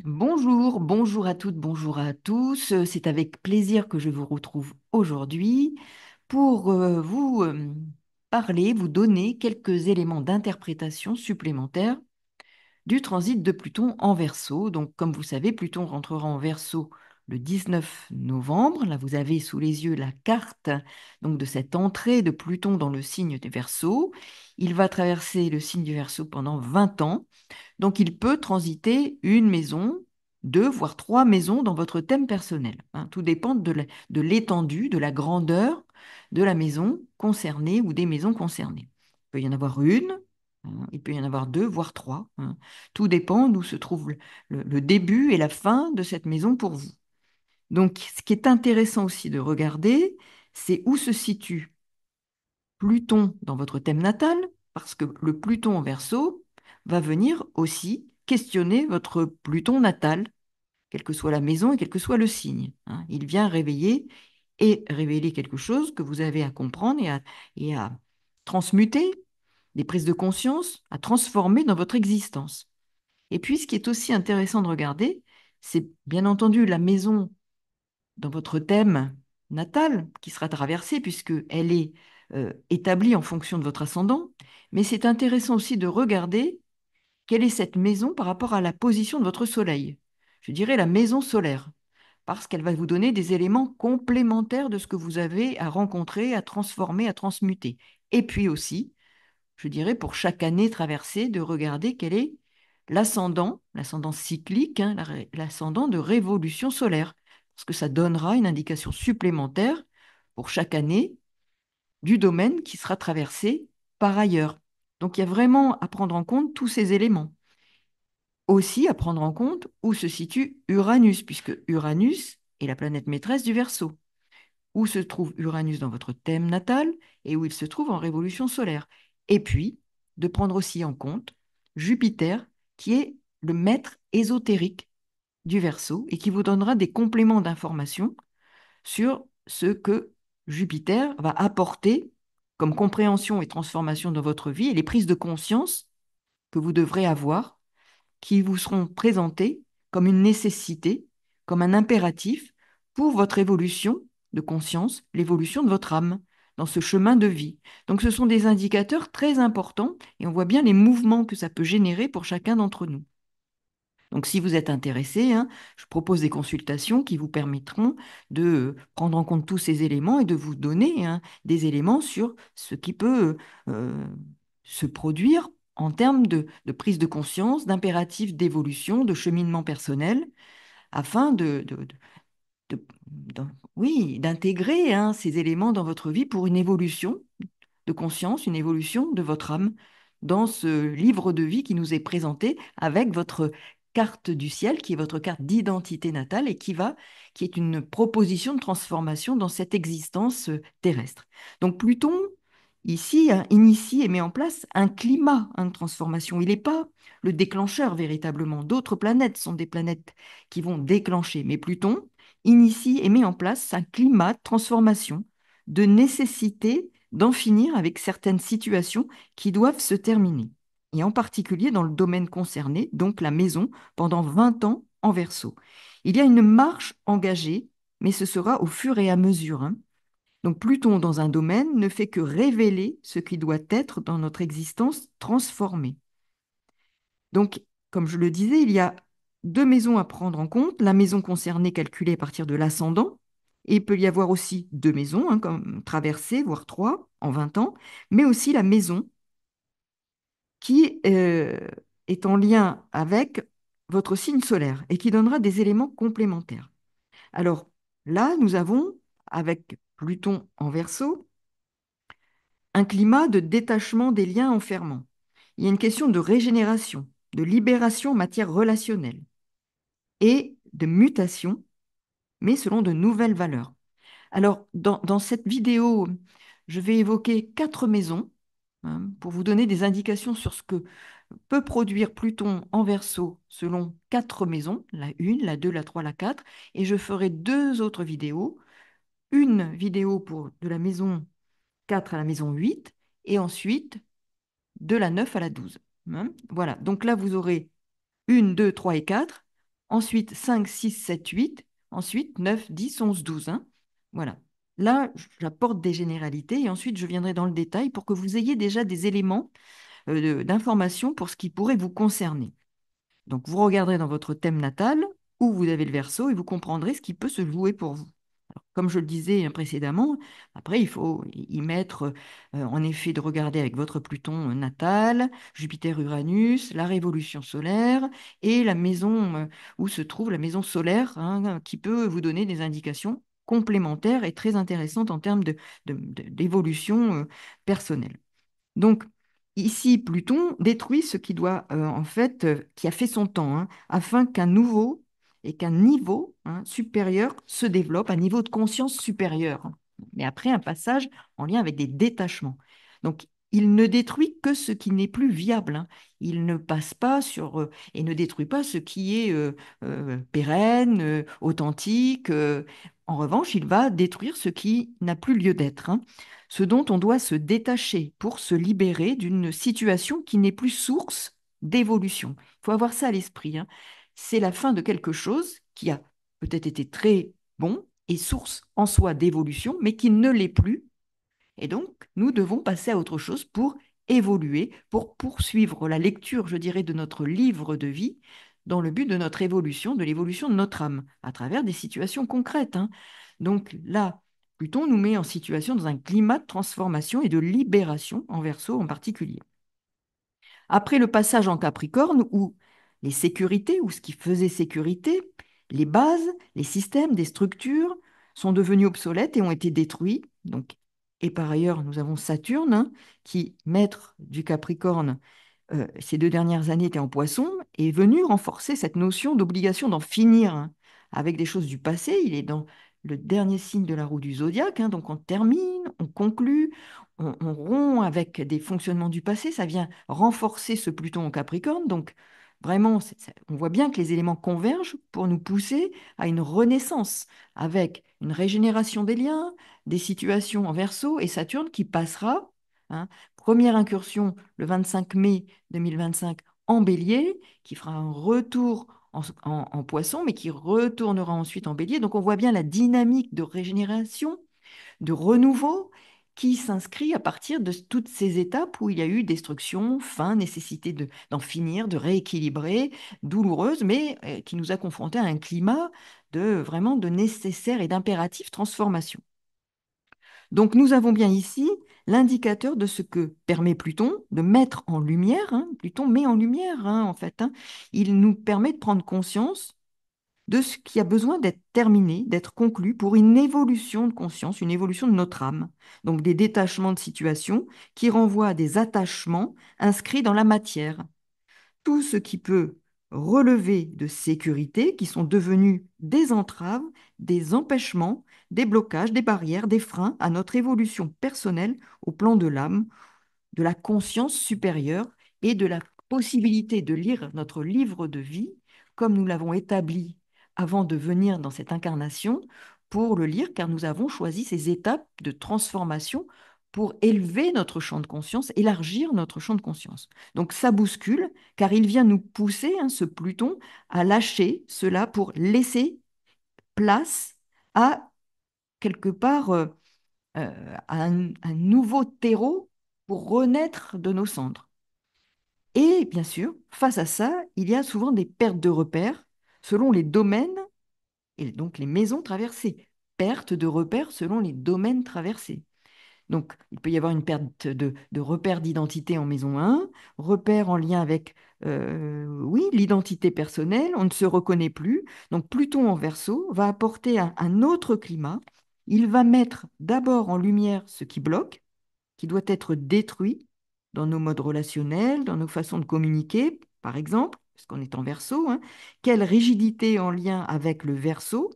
Bonjour, bonjour à toutes, bonjour à tous. C'est avec plaisir que je vous retrouve aujourd'hui pour vous parler, vous donner quelques éléments d'interprétation supplémentaires du transit de Pluton en Verseau. Donc, comme vous savez, Pluton rentrera en Verseau le 19 novembre. Là, vous avez sous les yeux la carte donc, de cette entrée de Pluton dans le signe du Verseau. Il va traverser le signe du Verseau pendant 20 ans. Donc, il peut transiter une maison, deux, voire trois maisons dans votre thème personnel, hein. Tout dépend de l'étendue, de la grandeur de la maison concernée ou des maisons concernées. Il peut y en avoir une, hein, il peut y en avoir deux, voire trois, hein. Tout dépend d'où se trouve le début et la fin de cette maison pour vous. Donc, ce qui est intéressant aussi de regarder, c'est où se situe Pluton dans votre thème natal, parce que le Pluton en Verseau va venir aussi questionner votre Pluton natal, quelle que soit la maison et quel que soit le signe, hein. Il vient réveiller et révéler quelque chose que vous avez à comprendre et à transmuter, des prises de conscience, à transformer dans votre existence. Et puis, ce qui est aussi intéressant de regarder, c'est bien entendu la maison dans votre thème natal qui sera traversée puisqu'elle est établie en fonction de votre ascendant. Mais c'est intéressant aussi de regarder quelle est cette maison par rapport à la position de votre soleil. Je dirais la maison solaire, parce qu'elle va vous donner des éléments complémentaires de ce que vous avez à rencontrer, à transformer, à transmuter. Et puis aussi, je dirais pour chaque année traversée, de regarder quel est l'ascendant cyclique, hein, l'ascendant de révolution solaire, parce que ça donnera une indication supplémentaire pour chaque année du domaine qui sera traversé par ailleurs. Donc il y a vraiment à prendre en compte tous ces éléments. Aussi à prendre en compte où se situe Uranus, puisque Uranus est la planète maîtresse du Verseau. Où se trouve Uranus dans votre thème natal et où il se trouve en révolution solaire. Et puis, de prendre aussi en compte Jupiter, qui est le maître ésotérique du Verseau et qui vous donnera des compléments d'information sur ce que Jupiter va apporter comme compréhension et transformation dans votre vie et les prises de conscience que vous devrez avoir qui vous seront présentés comme une nécessité, comme un impératif pour votre évolution de conscience, l'évolution de votre âme dans ce chemin de vie. Donc ce sont des indicateurs très importants et on voit bien les mouvements que ça peut générer pour chacun d'entre nous. Donc, si vous êtes intéressé, hein, je propose des consultations qui vous permettront de prendre en compte tous ces éléments et de vous donner, hein, des éléments sur ce qui peut se produire en termes de prise de conscience, d'impératifs d'évolution, de cheminement personnel, afin de- de- oui, d'intégrer, hein, ces éléments dans votre vie pour une évolution de conscience, une évolution de votre âme dans ce livre de vie qui nous est présenté avec votre carte du ciel, qui est votre carte d'identité natale et qui est une proposition de transformation dans cette existence terrestre. Donc Pluton, ici, hein, initie et met en place un climat, hein, de transformation. Il n'est pas le déclencheur véritablement. D'autres planètes sont des planètes qui vont déclencher, mais Pluton initie et met en place un climat de transformation, de nécessité d'en finir avec certaines situations qui doivent se terminer, et en particulier dans le domaine concerné, donc la maison, pendant 20 ans en Verseau. Il y a une marche engagée, mais ce sera au fur et à mesure, hein. Donc Pluton dans un domaine ne fait que révéler ce qui doit être dans notre existence transformée. Donc, comme je le disais, il y a deux maisons à prendre en compte. La maison concernée calculée à partir de l'ascendant, et il peut y avoir aussi deux maisons, hein, comme traversées, voire trois, en 20 ans, mais aussi la maison qui est en lien avec votre signe solaire et qui donnera des éléments complémentaires. Alors là, nous avons, avec Pluton en Verseau, un climat de détachement des liens enfermants. Il y a une question de régénération, de libération en matière relationnelle et de mutation, mais selon de nouvelles valeurs. Alors, dans cette vidéo, je vais évoquer quatre maisons, hein, pour vous donner des indications sur ce que peut produire Pluton en Verseau selon quatre maisons, la 1, la 2, la 3, la 4, et je ferai deux autres vidéos, une vidéo pour de la maison 4 à la maison 8, et ensuite de la 9 à la 12, hein. Voilà, donc là, vous aurez 1, 2, 3 et 4 ensuite 5, 6, 7, 8, ensuite 9, 10, 11, 12, hein. Voilà. Là, j'apporte des généralités et ensuite je viendrai dans le détail pour que vous ayez déjà des éléments d'information pour ce qui pourrait vous concerner. Donc, vous regarderez dans votre thème natal où vous avez le verso et vous comprendrez ce qui peut se jouer pour vous. Alors, comme je le disais précédemment, après, il faut y mettre, en effet, de regarder avec votre Pluton natal, Jupiter-Uranus, la révolution solaire et la maison où se trouve la maison solaire, hein, qui peut vous donner des indications complémentaires et très intéressantes en termes d'évolution personnelle. Donc, ici, Pluton détruit ce qui doit, en fait, qui a fait son temps, hein, afin qu'un nouveau et qu'un niveau, hein, supérieur se développe, un niveau de conscience supérieur. Mais après, un passage en lien avec des détachements. Donc, il ne détruit que ce qui n'est plus viable, hein. Il ne passe pas sur et ne détruit pas ce qui est pérenne, authentique. En revanche, il va détruire ce qui n'a plus lieu d'être, hein, ce dont on doit se détacher pour se libérer d'une situation qui n'est plus source d'évolution. Il faut avoir ça à l'esprit, hein. C'est la fin de quelque chose qui a peut-être été très bon et source en soi d'évolution, mais qui ne l'est plus. Et donc, nous devons passer à autre chose pour évoluer, pour poursuivre la lecture, je dirais, de notre livre de vie dans le but de notre évolution, de l'évolution de notre âme, à travers des situations concrètes, hein. Donc là, Pluton nous met en situation dans un climat de transformation et de libération en Verseau en particulier. Après le passage en Capricorne, où les sécurités, ou ce qui faisait sécurité, les bases, les systèmes, des structures sont devenus obsolètes et ont été détruits. Donc, et par ailleurs, nous avons Saturne, hein, qui, maître du Capricorne, ces 2 dernières années était en Poisson, est venu renforcer cette notion d'obligation d'en finir, hein, avec des choses du passé. Il est dans le dernier signe de la roue du zodiaque, hein, donc on termine, on conclut, on rompt avec des fonctionnements du passé, ça vient renforcer ce Pluton en Capricorne. Donc vraiment, on voit bien que les éléments convergent pour nous pousser à une renaissance, avec une régénération des liens, des situations en Verseau et Saturne qui passera, hein, première incursion le 25 mai 2025 en Bélier, qui fera un retour en Poisson, mais qui retournera ensuite en Bélier. Donc on voit bien la dynamique de régénération, de renouveau qui s'inscrit à partir de toutes ces étapes où il y a eu destruction, fin, nécessité d'en finir, de rééquilibrer, douloureuse, mais qui nous a confrontés à un climat vraiment de nécessaire et d'impérative transformation. Donc nous avons bien ici l'indicateur de ce que permet Pluton de mettre en lumière, hein. Pluton met en lumière, hein, en fait, hein. Il nous permet de prendre conscience de ce qui a besoin d'être terminé, d'être conclu pour une évolution de conscience, une évolution de notre âme. Donc des détachements de situations qui renvoient à des attachements inscrits dans la matière. Tout ce qui peut relever de sécurité, qui sont devenus des entraves, des empêchements, des blocages, des barrières, des freins à notre évolution personnelle au plan de l'âme, de la conscience supérieure et de la possibilité de lire notre livre de vie comme nous l'avons établi avant de venir dans cette incarnation pour le lire, car nous avons choisi ces étapes de transformation pour élever notre champ de conscience, élargir notre champ de conscience. Donc ça bouscule, car il vient nous pousser, hein, ce Pluton, à lâcher cela pour laisser place à quelque part un nouveau terreau pour renaître de nos cendres. Et bien sûr, face à ça, il y a souvent des pertes de repères selon les domaines et donc les maisons traversées. Perte de repères selon les domaines traversés. Donc, il peut y avoir une perte de repères d'identité en maison 1, repères en lien avec, oui, l'identité personnelle, on ne se reconnaît plus. Donc, Pluton en Verseau va apporter un autre climat. Il va mettre d'abord en lumière ce qui bloque, qui doit être détruit dans nos modes relationnels, dans nos façons de communiquer, par exemple, parce qu'on est en Verseau, hein. Quelle rigidité en lien avec le Verseau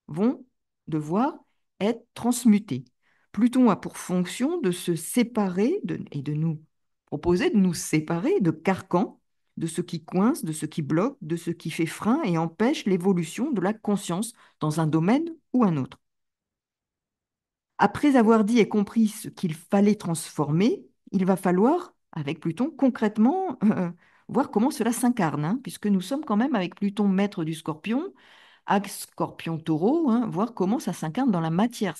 vont devoir être transmutés. Pluton a pour fonction de se séparer et de nous proposer de nous séparer de carcans, de ce qui coince, de ce qui bloque, de ce qui fait frein et empêche l'évolution de la conscience dans un domaine ou un autre. Après avoir dit et compris ce qu'il fallait transformer, il va falloir, avec Pluton, concrètement voir comment cela s'incarne, hein, puisque nous sommes quand même avec Pluton, maître du Scorpion, axe Scorpion-Taureau, hein, voir comment ça s'incarne dans la matière.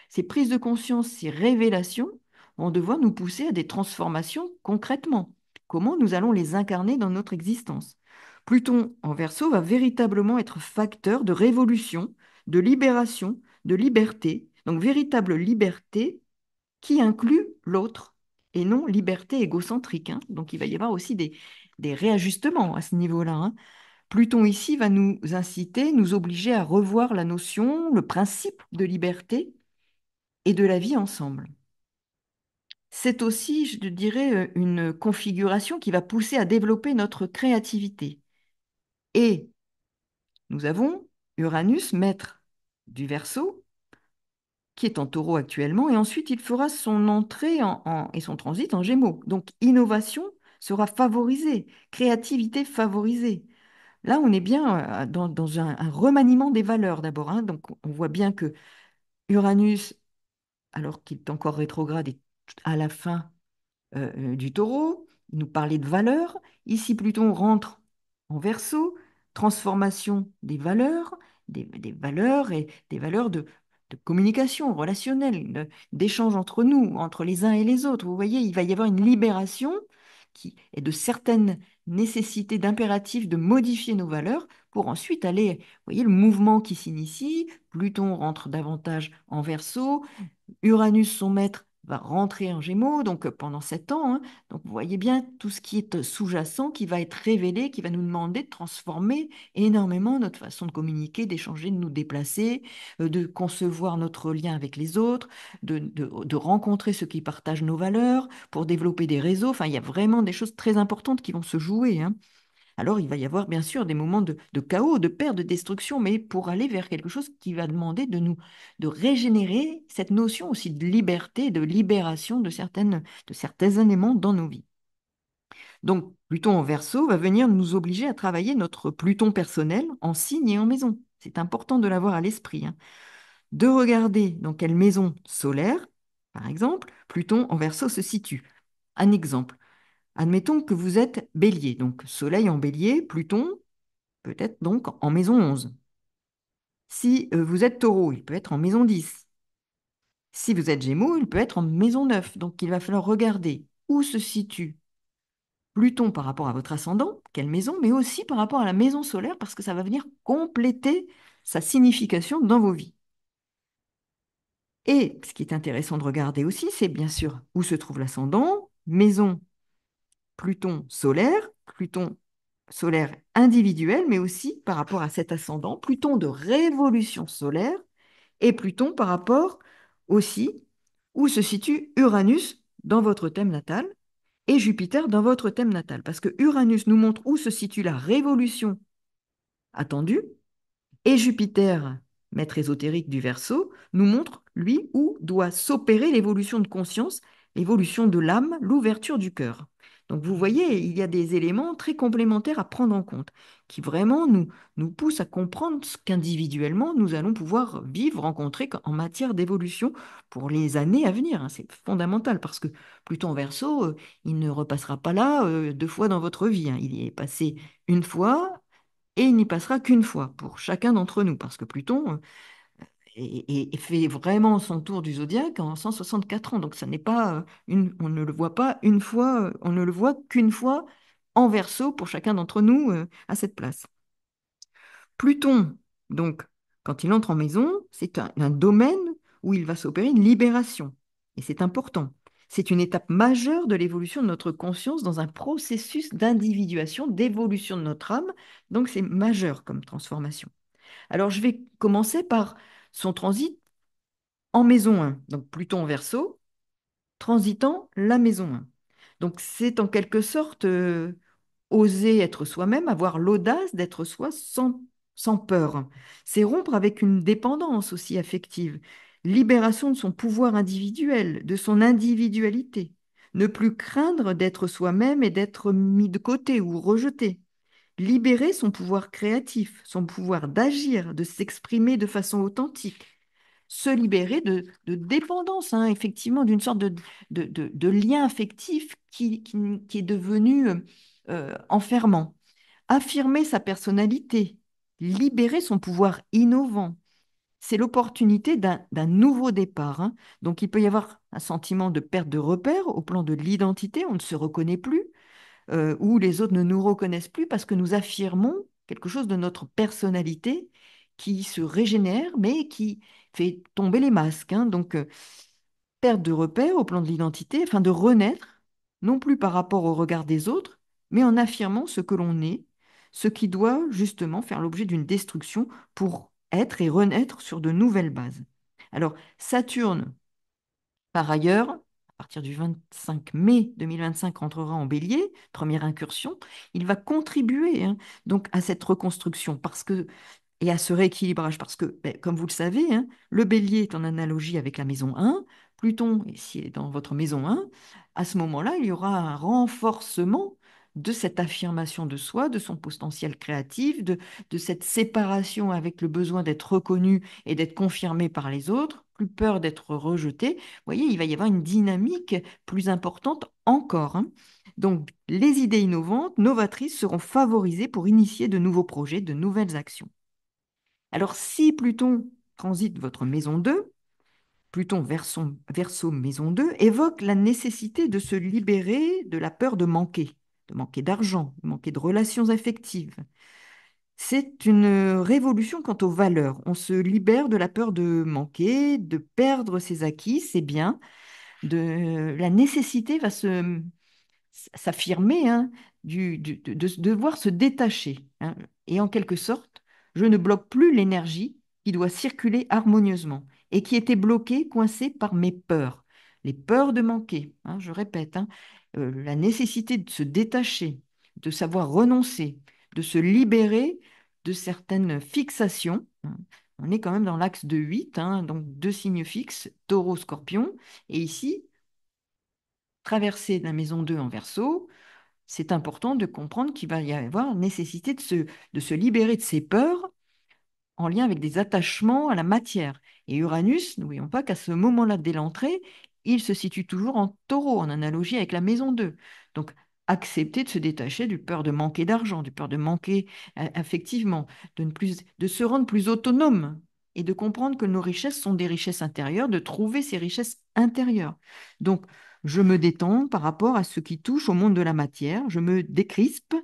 Ces prises de conscience, ces révélations vont devoir nous pousser à des transformations concrètement. Comment nous allons les incarner dans notre existence? Pluton en Verseau va véritablement être facteur de révolution, de libération, de liberté. Donc véritable liberté qui inclut l'autre et non liberté égocentrique, hein. Donc il va y avoir aussi des réajustements à ce niveau-là, hein. Pluton ici va nous inciter, nous obliger à revoir la notion, le principe de liberté et de la vie ensemble. C'est aussi, je dirais, une configuration qui va pousser à développer notre créativité. Et nous avons Uranus, maître du Verseau, qui est en Taureau actuellement, et ensuite il fera son entrée et son transit en Gémeaux. Donc innovation sera favorisée, créativité favorisée. Là, on est bien dans un remaniement des valeurs d'abord, hein. Donc on voit bien que Uranus, alors qu'il est encore rétrograde, est à la fin du Taureau, il nous parlait de valeurs. Ici, Pluton rentre en Verseau, transformation des valeurs, des valeurs et des valeurs de communication relationnelle, d'échange entre nous, entre les uns et les autres. Vous voyez, il va y avoir une libération qui est de certaines nécessités, d'impératifs de modifier nos valeurs pour ensuite aller, vous voyez, le mouvement qui s'initie. Pluton rentre davantage en Verseau, Uranus, son maître, va rentrer en Gémeaux, donc pendant 7 ans, hein. Donc vous voyez bien tout ce qui est sous-jacent, qui va être révélé, qui va nous demander de transformer énormément notre façon de communiquer, d'échanger, de nous déplacer, de concevoir notre lien avec les autres, de rencontrer ceux qui partagent nos valeurs, pour développer des réseaux. Enfin, il y a vraiment des choses très importantes qui vont se jouer, hein. Alors, il va y avoir bien sûr des moments de chaos, de perte, de destruction, mais pour aller vers quelque chose qui va demander de régénérer cette notion aussi de liberté, de libération de certains éléments dans nos vies. Donc, Pluton en Verseau va venir nous obliger à travailler notre Pluton personnel en signe et en maison. C'est important de l'avoir à l'esprit, hein. De regarder dans quelle maison solaire, par exemple, Pluton en Verseau se situe. Un exemple. Admettons que vous êtes Bélier, donc Soleil en Bélier, Pluton peut-être donc en maison 11. Si vous êtes Taureau, il peut être en maison 10. Si vous êtes Gémeaux, il peut être en maison 9. Donc il va falloir regarder où se situe Pluton par rapport à votre ascendant, quelle maison, mais aussi par rapport à la maison solaire, parce que ça va venir compléter sa signification dans vos vies. Et ce qui est intéressant de regarder aussi, c'est bien sûr où se trouve l'ascendant, maison Pluton solaire, Pluton solaire individuel, mais aussi par rapport à cet ascendant, Pluton de révolution solaire, et Pluton par rapport aussi où se situe Uranus dans votre thème natal et Jupiter dans votre thème natal. Parce que Uranus nous montre où se situe la révolution attendue et Jupiter, maître ésotérique du Verseau, nous montre, lui, où doit s'opérer l'évolution de conscience, l'évolution de l'âme, l'ouverture du cœur. Donc vous voyez, il y a des éléments très complémentaires à prendre en compte, qui vraiment nous poussent à comprendre ce qu'individuellement nous allons pouvoir vivre, rencontrer en matière d'évolution pour les années à venir, hein. C'est fondamental parce que Pluton en Verseau, il ne repassera pas là 2 fois dans votre vie, hein. Il y est passé une fois et il n'y passera qu'une fois pour chacun d'entre nous, parce que Pluton fait vraiment son tour du zodiaque en 164 ans. Donc ça n'est pas on ne le voit pas une fois, on ne le voit qu'une fois en Verseau pour chacun d'entre nous à cette place. Pluton, donc, quand il entre en maison, c'est un domaine où il va s'opérer une libération. Et c'est important. C'est une étape majeure de l'évolution de notre conscience dans un processus d'individuation, d'évolution de notre âme. Donc c'est majeur comme transformation. Alors je vais commencer par son transit en maison 1. Donc Pluton en Verseau, transitant la maison 1. Donc c'est en quelque sorte oser être soi-même, avoir l'audace d'être soi sans peur. C'est rompre avec une dépendance aussi affective, libération de son pouvoir individuel, de son individualité. Ne plus craindre d'être soi-même et d'être mis de côté ou rejeté. Libérer son pouvoir créatif, son pouvoir d'agir, de s'exprimer de façon authentique, se libérer de dépendance, hein, effectivement, d'une sorte de lien affectif qui est devenu enfermant. Affirmer sa personnalité, libérer son pouvoir innovant, c'est l'opportunité d'un nouveau départ, hein. Donc il peut y avoir un sentiment de perte de repère au plan de l'identité, on ne se reconnaît plus, ou les autres ne nous reconnaissent plus parce que nous affirmons quelque chose de notre personnalité qui se régénère, mais qui fait tomber les masques, hein. Donc perte de repère au plan de l'identité, afin de renaître, non plus par rapport au regard des autres, mais en affirmant ce que l'on est, ce qui doit justement faire l'objet d'une destruction pour être et renaître sur de nouvelles bases. Alors, Saturne, par ailleurs, à partir du 25 mai 2025, rentrera en Bélier, première incursion, il va contribuer, hein, donc à cette reconstruction parce que et à ce rééquilibrage, parce que, ben, comme vous le savez, hein, le bélier est en analogie avec la maison 1, Pluton, s'il est dans votre maison 1, à ce moment-là, il y aura un renforcement de cette affirmation de soi, de son potentiel créatif, de cette séparation avec le besoin d'être reconnu et d'être confirmé par les autres, plus peur d'être rejeté. Vous voyez, il va y avoir une dynamique plus importante encore, hein. Donc, les idées innovantes, novatrices seront favorisées pour initier de nouveaux projets, de nouvelles actions. Alors, si Pluton transite votre maison 2, Pluton verso maison 2 évoque la nécessité de se libérer de la peur de manquer d'argent, de manquer de relations affectives. C'est une révolution quant aux valeurs. On se libère de la peur de manquer, de perdre ses acquis, ses biens. La nécessité va s'affirmer, hein, de devoir se détacher, hein. Et en quelque sorte, je ne bloque plus l'énergie qui doit circuler harmonieusement et qui était bloquée, coincée par mes peurs. Les peurs de manquer, hein, je répète, hein, la nécessité de se détacher, de savoir renoncer, de se libérer de certaines fixations, hein. On est quand même dans l'axe de 8, hein, donc deux signes fixes, taureau, scorpion. Et ici, traversée de la maison 2 en verso, c'est important de comprendre qu'il va y avoir nécessité de se libérer de ses peurs en lien avec des attachements à la matière. Et Uranus, n'oublions pas qu'à ce moment-là, dès l'entrée, il se situe toujours en taureau, en analogie avec la maison 2. Donc, accepter de se détacher du peur de manquer d'argent, du peur de manquer affectivement, de se rendre plus autonome et de comprendre que nos richesses sont des richesses intérieures, de trouver ces richesses intérieures. Donc, je me détends par rapport à ce qui touche au monde de la matière, je me décrispe,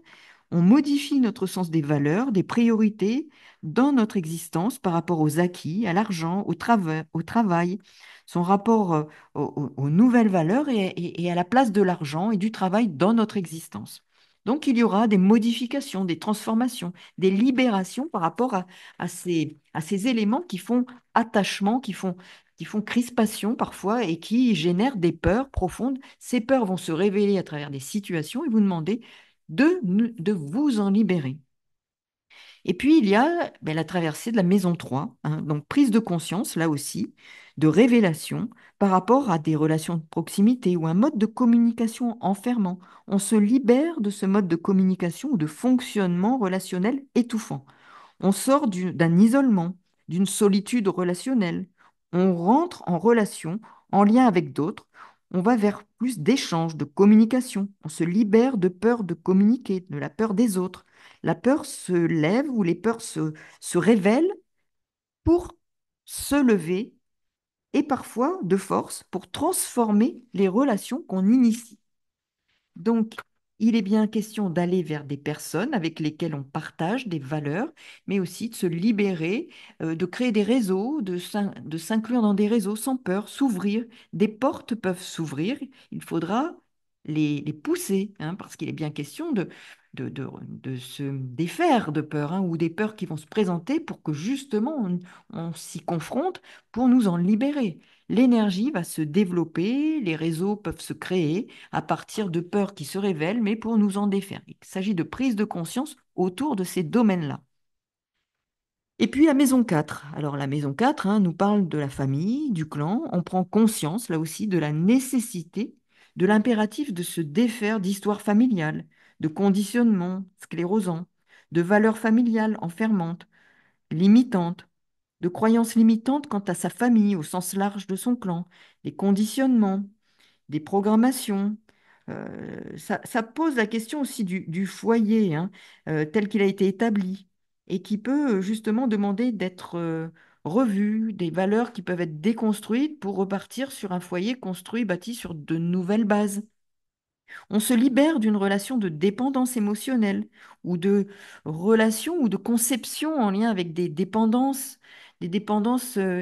on modifie notre sens des valeurs, des priorités, dans notre existence par rapport aux acquis, à l'argent, au travail, son rapport aux nouvelles valeurs et à la place de l'argent et du travail dans notre existence. Donc, il y aura des modifications, des transformations, des libérations par rapport à ces éléments qui font attachement, qui font crispation parfois et qui génèrent des peurs profondes. Ces peurs vont se révéler à travers des situations et vous demander de vous en libérer. Et puis, il y a ben, la traversée de la maison 3, hein, donc prise de conscience, là aussi, de révélation par rapport à des relations de proximité ou un mode de communication enfermant. On se libère de ce mode de communication ou de fonctionnement relationnel étouffant. On sort d'un isolement, d'une solitude relationnelle. On rentre en relation, en lien avec d'autres. On va vers plus d'échanges, de communication. On se libère de peur de communiquer, de la peur des autres. La peur se lève ou les peurs se révèlent pour se lever et parfois de force pour transformer les relations qu'on initie. Donc, il est bien question d'aller vers des personnes avec lesquelles on partage des valeurs, mais aussi de se libérer, de créer des réseaux, de s'inclure dans des réseaux sans peur, s'ouvrir. Des portes peuvent s'ouvrir, il faudra les pousser, hein, parce qu'il est bien question de se défaire de peurs, hein, ou des peurs qui vont se présenter pour que justement on s'y confronte pour nous en libérer. L'énergie va se développer, les réseaux peuvent se créer à partir de peurs qui se révèlent, mais pour nous en défaire. Il s'agit de prise de conscience autour de ces domaines-là. Et puis la maison 4. Alors la maison 4, hein, nous parle de la famille, du clan. On prend conscience, là aussi, de la nécessité, de l'impératif de se défaire d'histoires familiales, de conditionnements sclérosants, de valeurs familiales enfermantes, limitantes, de croyances limitantes quant à sa famille au sens large de son clan, des conditionnements, des programmations, Ça pose la question aussi du foyer, hein, tel qu'il a été établi et qui peut justement demander d'être revu, des valeurs qui peuvent être déconstruites pour repartir sur un foyer construit, bâti sur de nouvelles bases. On se libère d'une relation de dépendance émotionnelle ou de relation ou de conception en lien avec des dépendances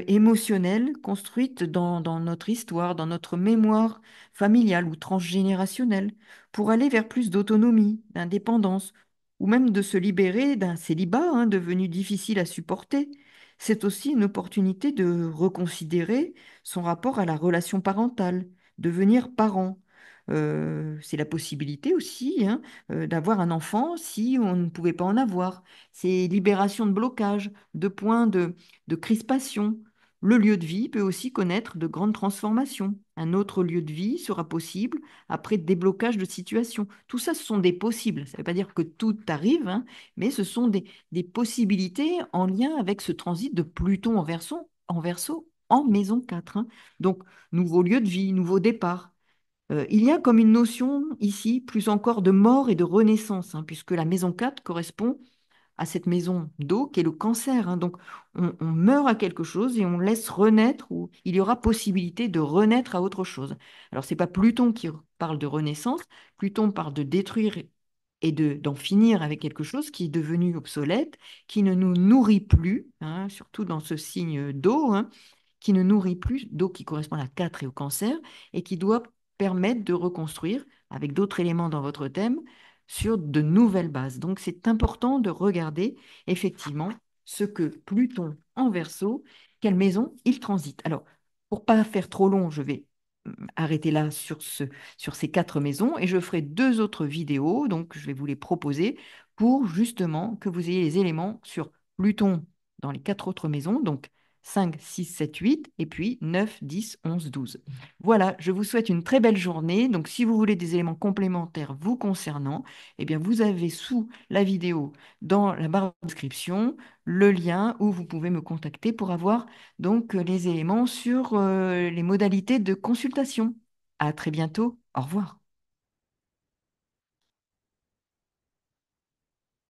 émotionnelles construites dans notre histoire, dans notre mémoire familiale ou transgénérationnelle, pour aller vers plus d'autonomie, d'indépendance, ou même de se libérer d'un célibat devenu difficile à supporter. C'est aussi une opportunité de reconsidérer son rapport à la relation parentale, devenir parent. C'est la possibilité aussi d'avoir un enfant si on ne pouvait pas en avoir. C'est libération de blocage, de points de crispation. Le lieu de vie peut aussi connaître de grandes transformations. Un autre lieu de vie sera possible après déblocage de situation. Tout ça, ce sont des possibles. Ça ne veut pas dire que tout arrive, mais ce sont des possibilités en lien avec ce transit de Pluton en Verseau, en maison 4. Donc, nouveau lieu de vie, nouveau départ. Il y a comme une notion ici, plus encore, de mort et de renaissance, puisque la maison 4 correspond à cette maison d'eau qui est le cancer. Donc, on meurt à quelque chose et on laisse renaître, ou il y aura possibilité de renaître à autre chose. Alors, c'est pas Pluton qui parle de renaissance, Pluton parle de détruire et d'en finir avec quelque chose qui est devenu obsolète, qui ne nous nourrit plus, surtout dans ce signe d'eau, qui ne nourrit plus, d'eau qui correspond à la 4 et au cancer, et qui doit permettre de reconstruire avec d'autres éléments dans votre thème sur de nouvelles bases. Donc c'est important de regarder effectivement ce que Pluton en Verseau, quelle maison il transite. Alors, pour pas faire trop long, je vais arrêter là sur ces 4 maisons et je ferai 2 autres vidéos, donc je vais vous les proposer pour justement que vous ayez les éléments sur Pluton dans les 4 autres maisons, donc 5, 6, 7, 8, et puis 9, 10, 11, 12. Voilà, je vous souhaite une très belle journée. Donc, si vous voulez des éléments complémentaires vous concernant, eh bien, vous avez sous la vidéo, dans la barre de description, le lien où vous pouvez me contacter pour avoir donc les éléments sur les modalités de consultation. À très bientôt. Au revoir.